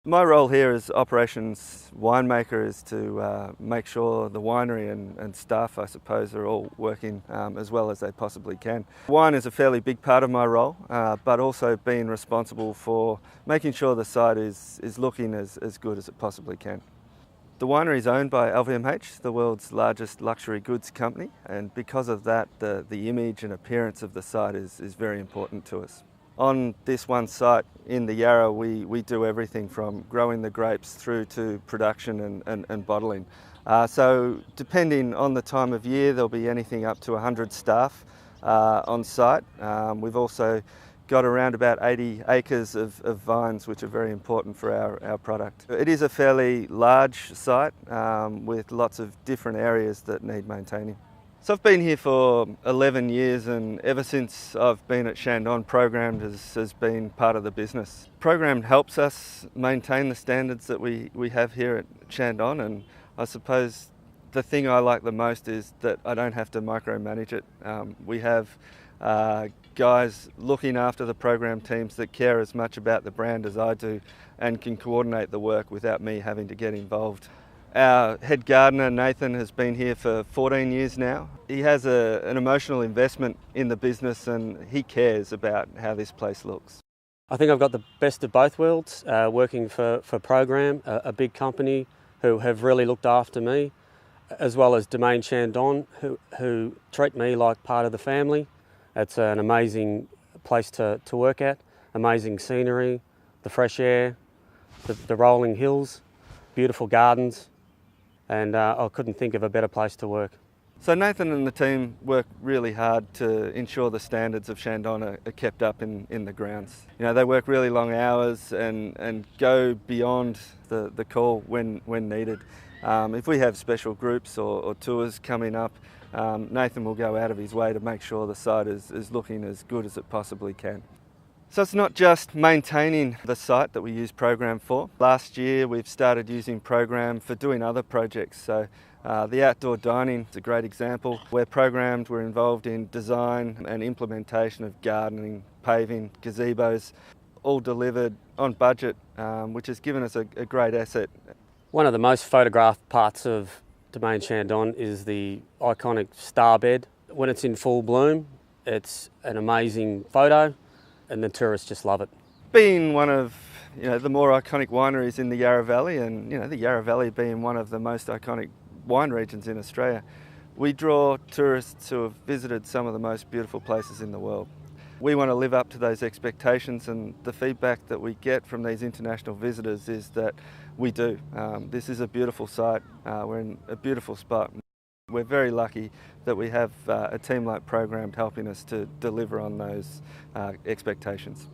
My role here as operations winemaker is to make sure the winery and staff, I suppose, are all working as well as they possibly can. Wine is a fairly big part of my role, but also being responsible for making sure the site is looking as good as it possibly can. The winery is owned by LVMH, the world's largest luxury goods company, and because of that, the image and appearance of the site is very important to us. On this one site in the Yarra, we do everything from growing the grapes through to production and bottling. So depending on the time of year, there'll be anything up to 100 staff on site. We've also got around about 80 acres of vines, which are very important for our product. It is a fairly large site with lots of different areas that need maintaining. So I've been here for 11 years, and ever since I've been at Chandon, Programmed has been part of the business. Programmed helps us maintain the standards that we have here at Chandon, and I suppose the thing I like the most is that I don't have to micromanage it. We have guys looking after the program teams that care as much about the brand as I do and can coordinate the work without me having to get involved. Our head gardener, Nathan, has been here for 14 years now. He has an emotional investment in the business and he cares about how this place looks. I think I've got the best of both worlds, working for Program, a big company who have really looked after me, as well as Domain Chandon, who treat me like part of the family. It's an amazing place to work at, amazing scenery, the fresh air, the rolling hills, beautiful gardens, and I couldn't think of a better place to work. So Nathan and the team work really hard to ensure the standards of Chandon are kept up in the grounds. You know, they work really long hours and go beyond the call when needed. If we have special groups or tours coming up, Nathan will go out of his way to make sure the site is looking as good as it possibly can. So it's not just maintaining the site that we use Program for. Last year we've started using Program for doing other projects. So the outdoor dining is a great example. We're Programmed, we're involved in design and implementation of gardening, paving, gazebos, all delivered on budget, which has given us a great asset. One of the most photographed parts of Domain Chandon is the iconic star bed. When it's in full bloom, it's an amazing photo and the tourists just love it. Being one of the more iconic wineries in the Yarra Valley, and the Yarra Valley being one of the most iconic wine regions in Australia, we draw tourists who have visited some of the most beautiful places in the world. We want to live up to those expectations, and the feedback that we get from these international visitors is that we do. This is a beautiful site, we're in a beautiful spot. We're very lucky that we have a team like Programmed helping us to deliver on those expectations.